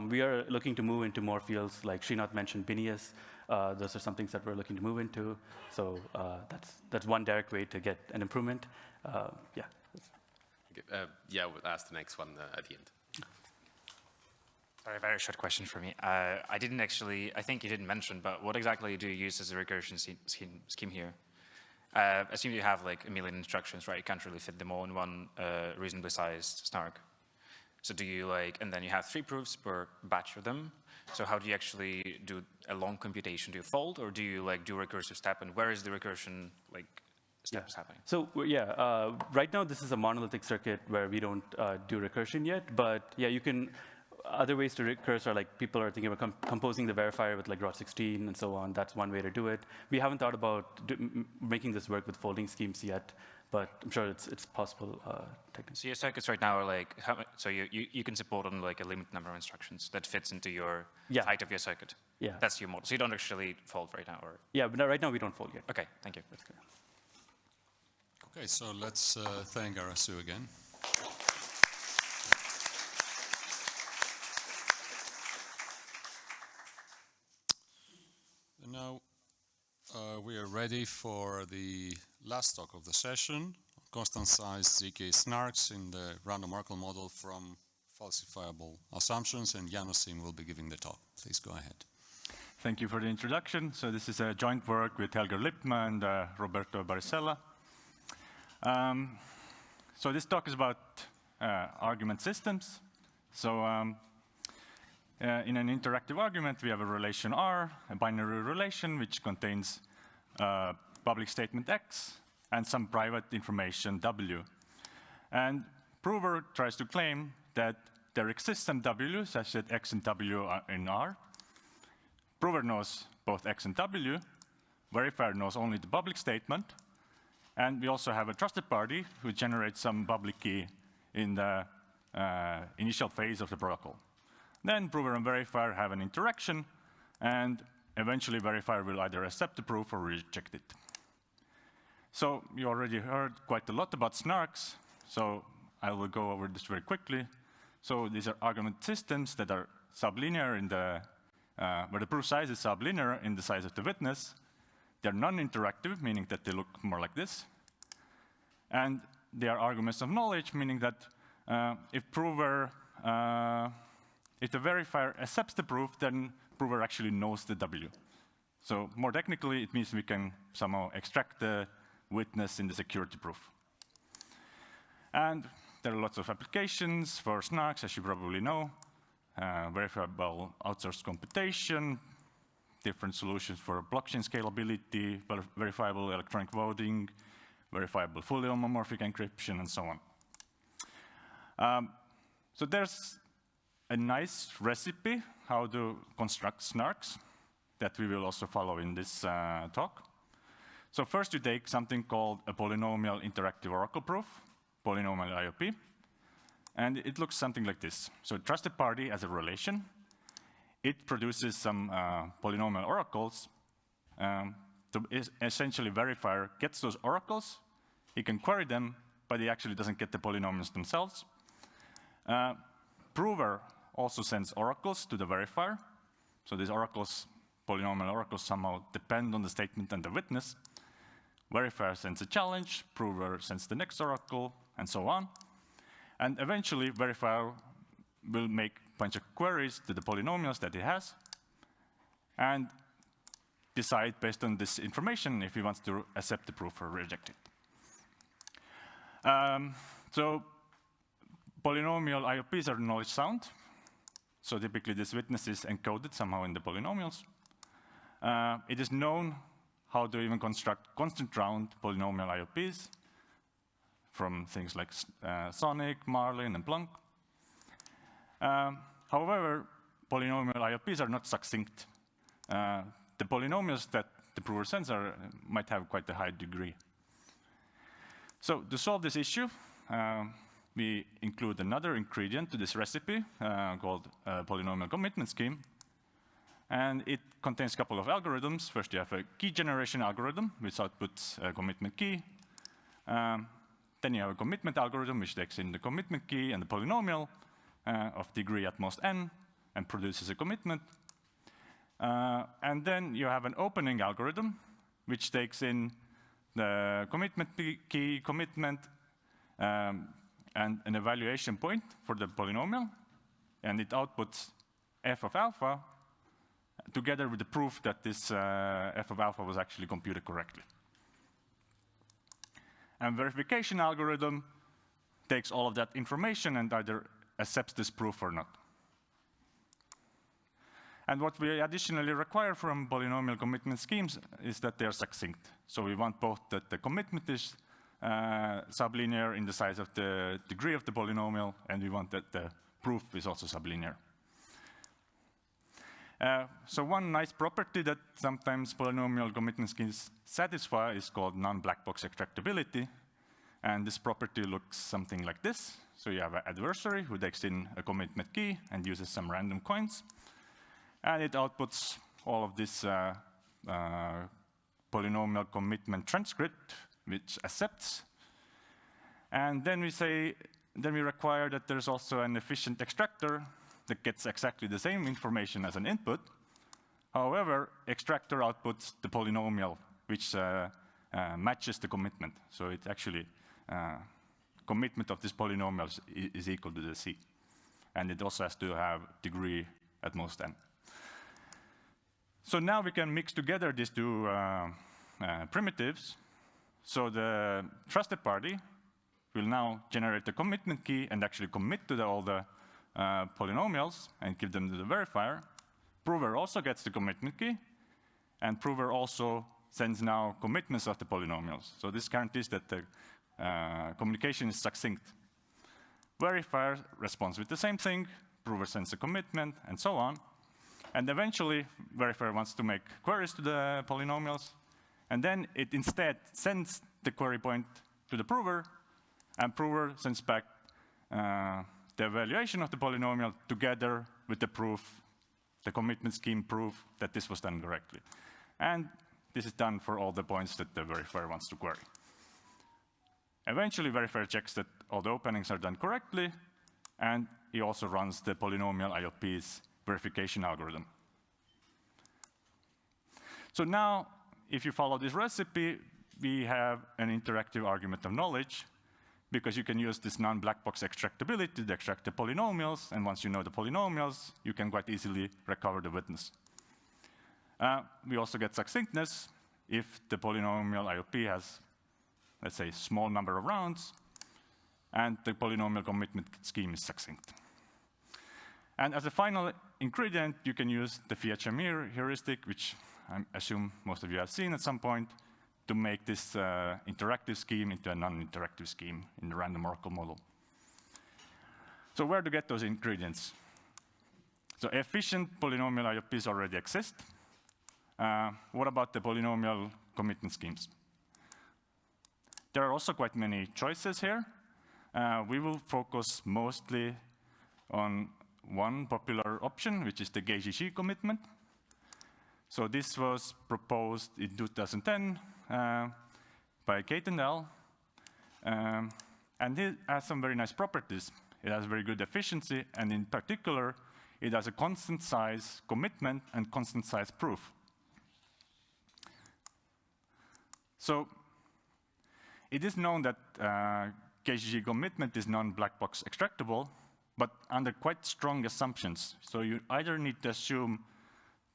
We are looking to move into more fields like Srinath mentioned, Binias. Those are some things that we're looking to move into. So that's one direct way to get an improvement. Yeah. Okay. Yeah, we'll ask the next one at the end. Sorry, very short question for me. I think you didn't mention, but what exactly do you use as a recursion scheme here? I assume you have like a million instructions, right? You can't really fit them all in one reasonably sized snark. So do you and then you have 3 proofs per batch of them. So how do you actually do a long computation? Do you fold, or do you do recursive step? And where is the recursion steps happening? So yeah, right now this is a monolithic circuit where we don't do recursion yet, but yeah, you can. Other ways to recurse are like people are thinking about composing the verifier with like ROT16 and so on. That's one way to do it. We haven't thought about making this work with folding schemes yet, but I'm sure it's possible technically. So your circuits right now are so you can support on like a limited number of instructions that fits into your height of your circuit. Yeah. That's your model. So you don't actually fold right now, or? Yeah, but right now we don't fold yet. Okay, thank you. That's good. Okay, so let's thank Arasu again. Now we are ready for the last talk of the session, constant size ZK SNARKs in the random Oracle model from falsifiable assumptions, and Janosim will be giving the talk. Please go ahead. Thank you for the introduction. So this is a joint work with Helger Lippmann and Roberto Barisella. So this talk is about argument systems. So in an interactive argument, we have a relation R, a binary relation, which contains public statement X and some private information W. And prover tries to claim that there exists some W, such that X and W are in R. Prover knows both X and W. Verifier knows only the public statement. And we also have a trusted party who generates some public key in the initial phase of the protocol. Then prover and verifier have an interaction, and eventually verifier will either accept the proof or reject it. So you already heard quite a lot about SNARKs, so I will go over this very quickly. So these are argument systems that are sublinear in the, where the proof size is sublinear in the size of the witness. They're non-interactive, meaning that they look more like this. And they are arguments of knowledge, meaning that if the verifier accepts the proof, then prover actually knows the W. So more technically, it means we can somehow extract the witness in the security proof. And there are lots of applications for SNARKs, as you probably know. Verifiable outsourced computation, different solutions for blockchain scalability, verifiable electronic voting, verifiable fully homomorphic encryption, and so on. So there's a nice recipe how to construct SNARKs that we will also follow in this talk. So first you take something called a polynomial interactive oracle proof, polynomial IOP, and it looks something like this. So trusted party as a relation. It produces some polynomial oracles. Essentially, verifier gets those oracles. He can query them, but he actually doesn't get the polynomials themselves. Prover also sends oracles to the verifier. So these oracles, polynomial oracles, somehow depend on the statement and the witness. Verifier sends a challenge, prover sends the next oracle, and so on. And eventually, verifier will make a bunch of queries to the polynomials that he has and decide based on this information if he wants to accept the proof or reject it. So polynomial IOPs are knowledge sound. So typically, this witness is encoded somehow in the polynomials. It is known how to even construct constant round polynomial IOPs from things like Sonic, Marlin, and Plonk. However, polynomial IOPs are not succinct. The polynomials that the prover sends might have quite a high degree. So to solve this issue, we include another ingredient to this recipe called a polynomial commitment scheme. And it contains a couple of algorithms. First, you have a key generation algorithm, which outputs a commitment key. Then you have a commitment algorithm, which takes in the commitment key and the polynomial of degree at most n, and produces a commitment. And then you have an opening algorithm, which takes in the commitment key, commitment, and an evaluation point for the polynomial. And it outputs f of alpha, together with the proof that this f of alpha was actually computed correctly. And verification algorithm takes all of that information and either accepts this proof or not. And what we additionally require from polynomial commitment schemes is that they are succinct. So we want both that the commitment is sublinear in the size of the degree of the polynomial, and we want that the proof is also sublinear. So one nice property that sometimes polynomial commitment schemes satisfy is called non-black box extractability. And this property looks something like this. So you have an adversary who takes in a commitment key and uses some random coins. And it outputs all of this polynomial commitment transcript, which accepts. And then we require that there's also an efficient extractor that gets exactly the same information as an input. However, extractor outputs the polynomial, which matches the commitment. So it actually, commitment of this polynomial is equal to the C. And it also has to have degree at most n. So now we can mix together these two primitives. So the trusted party will now generate the commitment key and actually commit to all the polynomials and give them to the verifier. Prover also gets the commitment key, and prover also sends now commitments of the polynomials. So this guarantees that the communication is succinct. Verifier responds with the same thing, prover sends a commitment, and so on. And eventually, verifier wants to make queries to the polynomials, and then it instead sends the query point to the prover, and prover sends back the evaluation of the polynomial together with the proof, the commitment scheme proof that this was done correctly. And this is done for all the points that the verifier wants to query. Eventually, verifier checks that all the openings are done correctly, and he also runs the polynomial ILP's verification algorithm. So now, if you follow this recipe, we have an interactive argument of knowledge, because you can use this non-black box extractability to extract the polynomials, and once you know the polynomials, you can quite easily recover the witness. We also get succinctness if the polynomial IOP has, let's say, small number of rounds, and the polynomial commitment scheme is succinct. And as a final ingredient, you can use the Fiat-Shamir heuristic, which I assume most of you have seen at some point, to make this interactive scheme into a non-interactive scheme in the random oracle model. So where to get those ingredients? So efficient polynomial IOPs already exist. What about the polynomial commitment schemes? There are also quite many choices here. We will focus mostly on one popular option, which is the GGG commitment. So this was proposed in 2010 by Kate and al. And it has some very nice properties. It has very good efficiency, and in particular, it has a constant size commitment and constant size proof. So it is known that KGG commitment is non-black box extractable, but under quite strong assumptions. So you either need to assume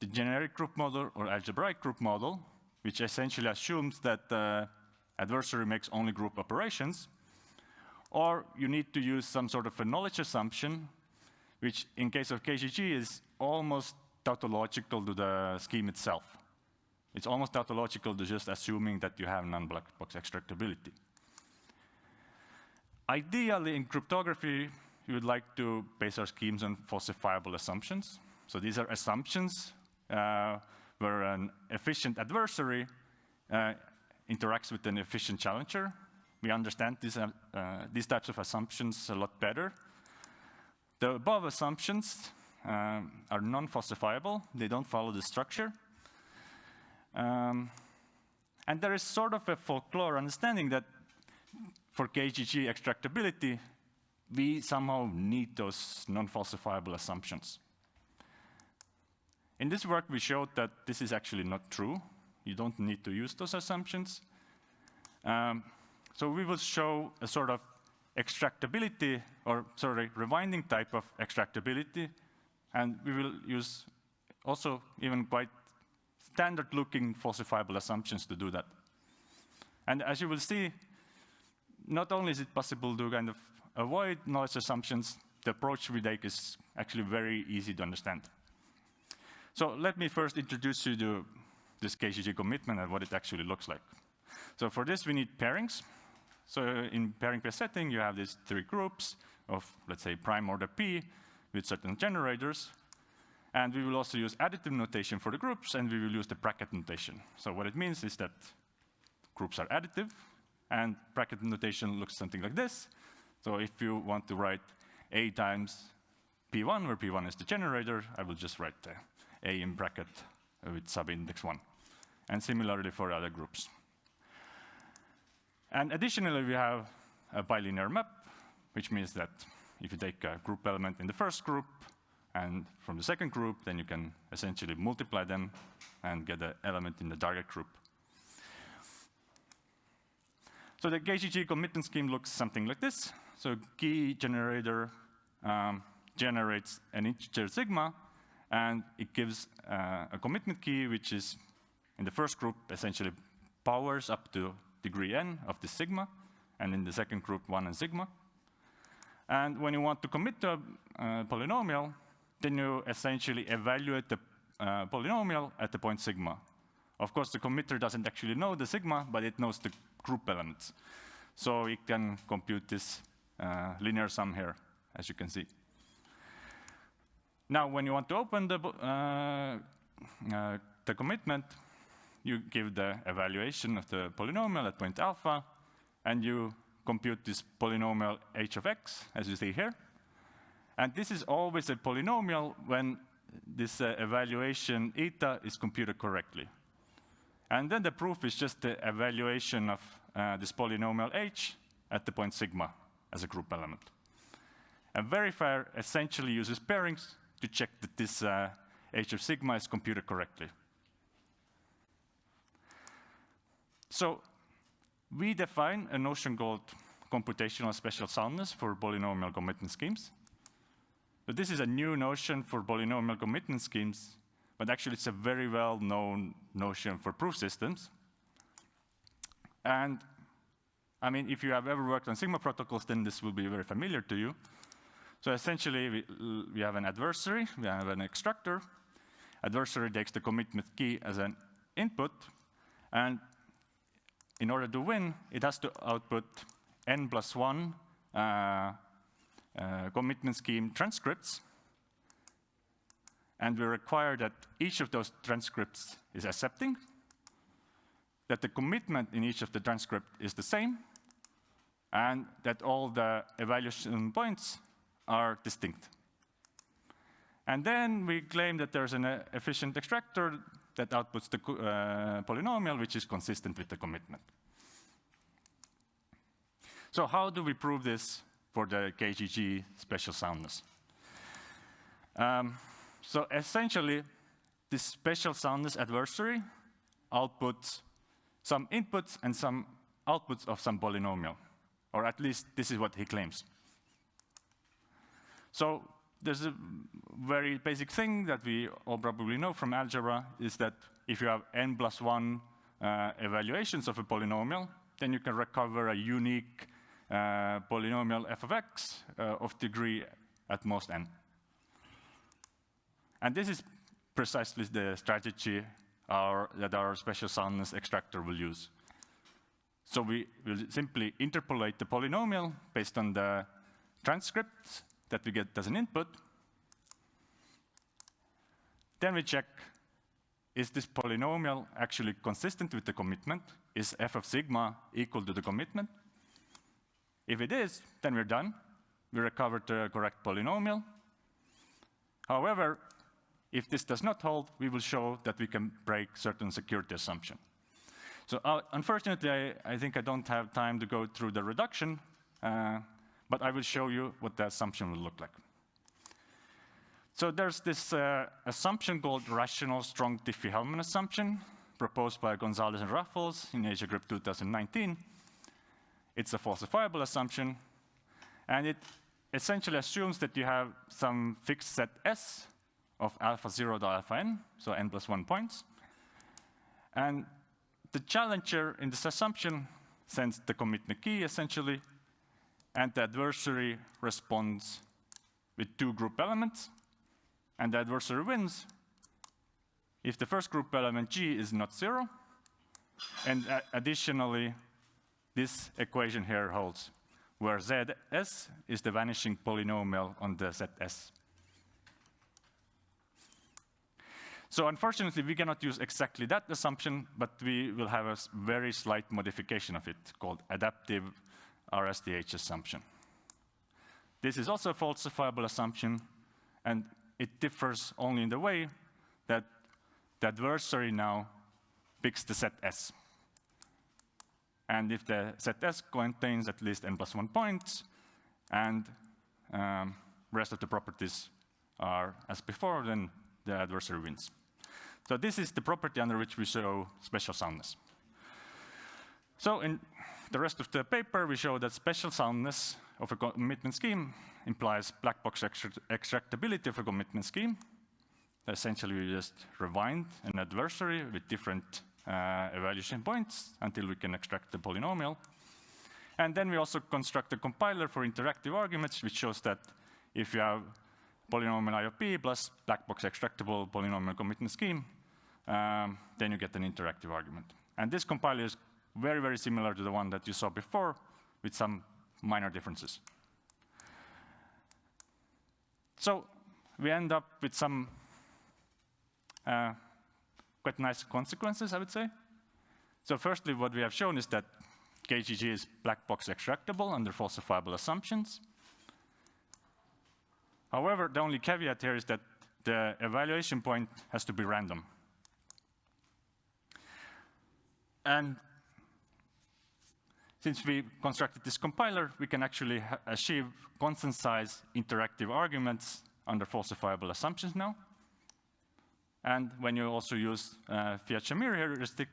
the generic group model or algebraic group model, which essentially assumes that the adversary makes only group operations, or you need to use some sort of a knowledge assumption, which in case of KGG is almost tautological to the scheme itself. It's almost tautological to just assuming that you have non-black box extractability. Ideally, in cryptography, we would like to base our schemes on falsifiable assumptions. So these are assumptions where an efficient adversary interacts with an efficient challenger. We understand these types of assumptions a lot better. The above assumptions are non-falsifiable. They don't follow the structure. And there is sort of a folklore understanding that for KGG extractability, we somehow need those non-falsifiable assumptions. In this work, we showed that this is actually not true. You don't need to use those assumptions. So we will show a sort of extractability, or sorry, rewinding type of extractability, and we will use also even quite standard-looking falsifiable assumptions to do that. And as you will see, not only is it possible to kind of avoid knowledge assumptions, the approach we take is actually very easy to understand. So let me first introduce you to this KGG commitment and what it actually looks like. So for this, we need pairings. So in pairing-based setting, you have these three groups of, let's say, prime order P with certain generators. And we will also use additive notation for the groups, and we will use the bracket notation. So what it means is that groups are additive, and bracket notation looks something like this. So if you want to write A times P1, where P1 is the generator, I will just write A in bracket with subindex 1. And similarly for other groups. And additionally, we have a bilinear map, which means that if you take a group element in the first group, and from the second group, then you can essentially multiply them and get an element in the target group. So the KGG commitment scheme looks something like this. So key generator generates an integer sigma, and it gives a commitment key, which is in the first group essentially powers up to degree n of the sigma, and in the second group 1 and sigma. And when you want to commit to a polynomial, then you essentially evaluate the polynomial at the point sigma Of course, the committer doesn't actually know the sigma, but it knows the group elements. So it can compute this linear sum here, as you can see. Now, when you want to open the commitment, you give the evaluation of the polynomial at point alpha, and you compute this polynomial h of x, as you see here. And this is always a polynomial when this evaluation eta is computed correctly. And then the proof is just the evaluation of this polynomial h at the point sigma as a group element. A verifier essentially uses pairings to check that this h of sigma is computed correctly. So we define a notion called computational special soundness for polynomial commitment schemes. But this is a new notion for polynomial commitment schemes, but actually it's a very well-known notion for proof systems. And I mean, if you have ever worked on Sigma protocols, then this will be very familiar to you. So essentially, we have an adversary, we have an extractor. Adversary takes the commitment key as an input, and in order to win, it has to output n+1 commitment scheme transcripts. And we require that each of those transcripts is accepting, that the commitment in each of the transcripts is the same, and that all the evaluation points are distinct. And then we claim that there's an efficient extractor that outputs the polynomial, which is consistent with the commitment. So how do we prove this for the KGG special soundness? So essentially, this special soundness adversary outputs some inputs and some outputs of some polynomial, or at least this is what he claims. So there's a very basic thing that we all probably know from algebra, is that if you have n+1 evaluations of a polynomial, then you can recover a unique polynomial f of x of degree at most n. And this is precisely the strategy that our special soundness extractor will use. So we will simply interpolate the polynomial based on the transcript that we get as an input. Then we check, is this polynomial actually consistent with the commitment? Is f of sigma equal to the commitment? If it is, then we're done. We recovered the correct polynomial. However, if this does not hold, we will show that we can break certain security assumption. So unfortunately, I think I don't have time to go through the reduction, but I will show you what the assumption will look like. So there's this assumption called rational strong Diffie-Hellman assumption, proposed by Gonzalez and Raffles in Eurocrypt 2019. It's a falsifiable assumption, and it essentially assumes that you have some fixed set S of alpha 0 to alpha n, so n+1 points. And the challenger in this assumption sends the commitment key, essentially, and the adversary responds with 2 group elements, and the adversary wins if the first group element G is not 0, and additionally, this equation here holds, where Zs is the vanishing polynomial on the set S. So unfortunately, we cannot use exactly that assumption, but we will have a very slight modification of it called adaptive RSDH assumption. This is also a falsifiable assumption, and it differs only in the way that the adversary now picks the set S. And if the set S contains at least n+1 points, and rest of the properties are as before, then the adversary wins. So this is the property under which we show special soundness. So in the rest of the paper, we show that special soundness of a commitment scheme implies black box extractability of a commitment scheme. Essentially, we just rewind an adversary with different evaluation points until we can extract the polynomial. And then we also construct a compiler for interactive arguments, which shows that if you have polynomial IOP plus black box extractable polynomial commitment scheme, then you get an interactive argument. And this compiler is very, very similar to the one that you saw before, with some minor differences. So we end up with some quite nice consequences, I would say. So firstly, what we have shown is that KGG is black box extractable under falsifiable assumptions. However, the only caveat here is that the evaluation point has to be random. And since we constructed this compiler, we can actually achieve constant size interactive arguments under falsifiable assumptions now. And when you also use Fiat-Shamir heuristic,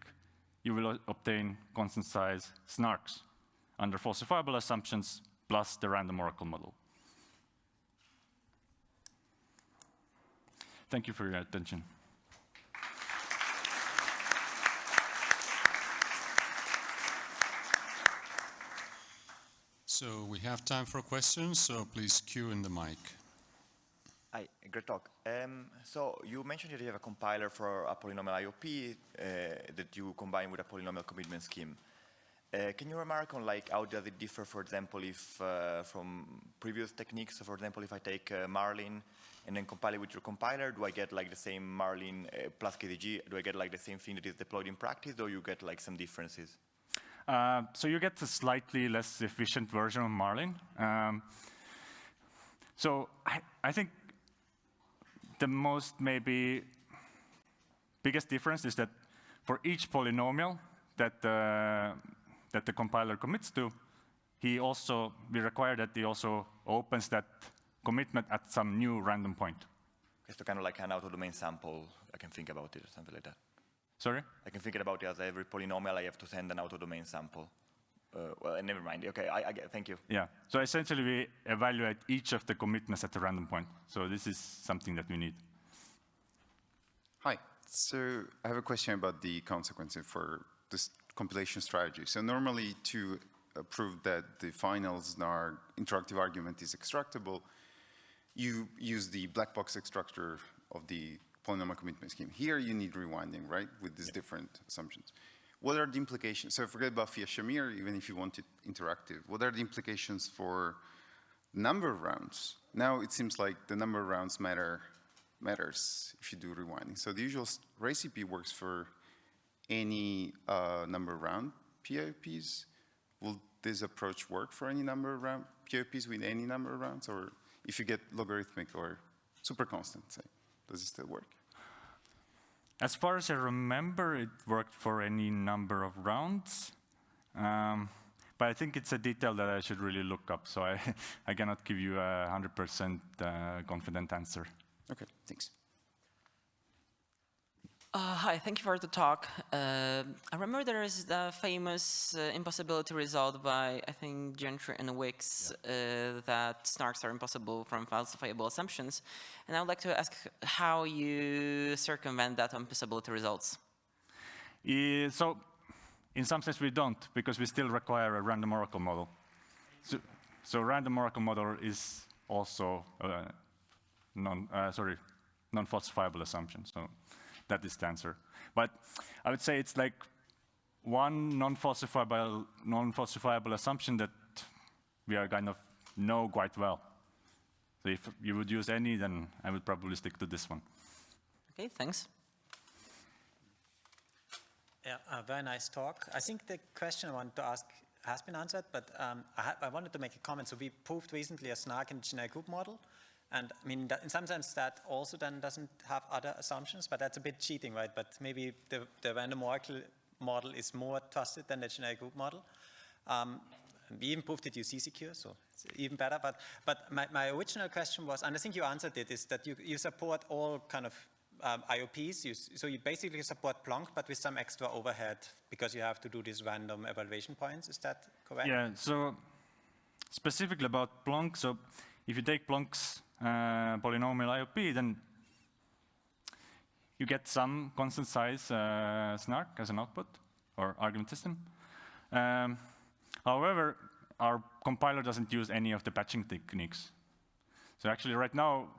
you will obtain constant size SNARKs under falsifiable assumptions plus the random oracle model. Thank you for your attention. So we have time for questions, so please cue in the mic. Hi, great talk. So you mentioned that you have a compiler for a polynomial IOP that you combine with a polynomial commitment scheme. Can you remark on how does it differ, for example, if from previous techniques? So for example, if I take Marlin and then compile it with your compiler, do I get the same Marlin plus KDG? Do I get the same thing that is deployed in practice, or you get some differences? So you get a slightly less efficient version of Marlin. So I think the most maybe biggest difference is that for each polynomial that the compiler commits to, we require that he also opens that commitment at some new random point. Okay, so kind of like an auto-domain sample, I can think about it or something like that. Sorry? I can think about it as every polynomial I have to send an auto-domain sample. Well, never mind. Okay, I get. Thank you. Yeah. So essentially, we evaluate each of the commitments at a random point. So this is something that we need. Hi. So I have a question about the consequences for this compilation strategy. So normally, to prove that the final SNARK interactive argument is extractable, you use the black box extractor of the polynomial commitment scheme. Here, you need rewinding, right, with these different assumptions. What are the implications? So forget about Fiat-Shamir, even if you want it interactive. What are the implications for number of rounds? Now it seems like the number of rounds matters if you do rewinding. So the usual recipe works for any number of round PIOPs. Will this approach work for any number of round PIOPs with any number of rounds? Or if you get logarithmic or super constant, say, does it still work? As far as I remember, it worked for any number of rounds. But I think it's a detail that I should really look up, so I cannot give you a 100% confident answer. Okay, thanks. Hi, thank you for the talk. I remember there is the famous impossibility result by, I think, Gentry and Wicks, that SNARKs are impossible from falsifiable assumptions. And I would like to ask how you circumvent that impossibility results. So, in some sense, we don't, because we still require a random oracle model. So random oracle model is also non-falsifiable assumption. So that is the answer. But I would say it's like one non-falsifiable assumption that we are kind of know quite well. So if you would use any, then I would probably stick to this one. Okay, thanks. Yeah, very nice talk. I think the question I wanted to ask has been answered, but I wanted to make a comment. So we proved recently a SNARK in the generic group model. And I mean, in some sense, that also then doesn't have other assumptions, but that's a bit cheating, right? But maybe the random oracle model is more trusted than the generic group model. We even proved it UC secure, so it's even better. But my original question was, and I think you answered it, is that you support all kind of IOPs. So you basically support Plonk, but with some extra overhead because you have to do these random evaluation points. Is that correct? Yeah, so specifically about Plonk, so if you take Plonk's polynomial IOP, then you get some constant size SNARK as an output or argument system. However, our compiler doesn't use any of the patching techniques. So actually right now,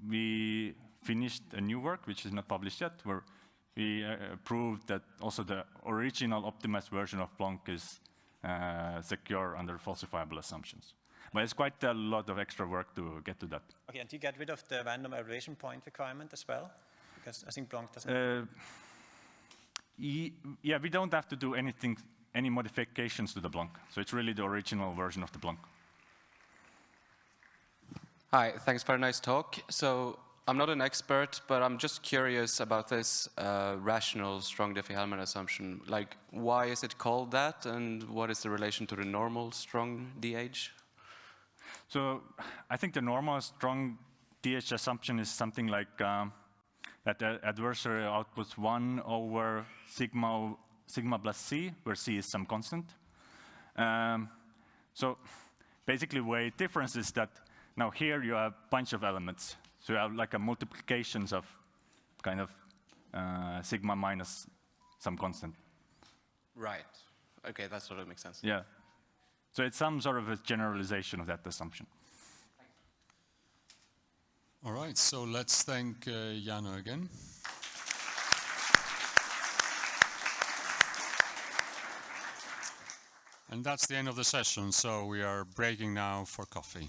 we finished a new work, which is not published yet, where we proved that also the original optimized version of Blanc is secure under falsifiable assumptions. But it's quite a lot of extra work to get to that. Okay, and do you get rid of the random evaluation point requirement as well? Because I think Blanc doesn't. Yeah, we don't have to do any modifications to the Blanc. So it's really the original version of the Blanc. Hi, thanks for a nice talk. So I'm not an expert, but I'm just curious about this rational strong Diffie-Hellman assumption. Like, why is it called that, and what is the relation to the normal strong DH? So I think the normal strong DH assumption is something like that the adversary outputs 1 over sigma plus c, where c is some constant. So basically the way it differs is that now here you have a bunch of elements. So you have like a multiplications of kind of sigma minus some constant. Right. Okay, that sort of makes sense. Yeah. So it's some sort of a generalization of that assumption. All right, so let's thank Jano again. And that's the end of the session, so we are breaking now for coffee.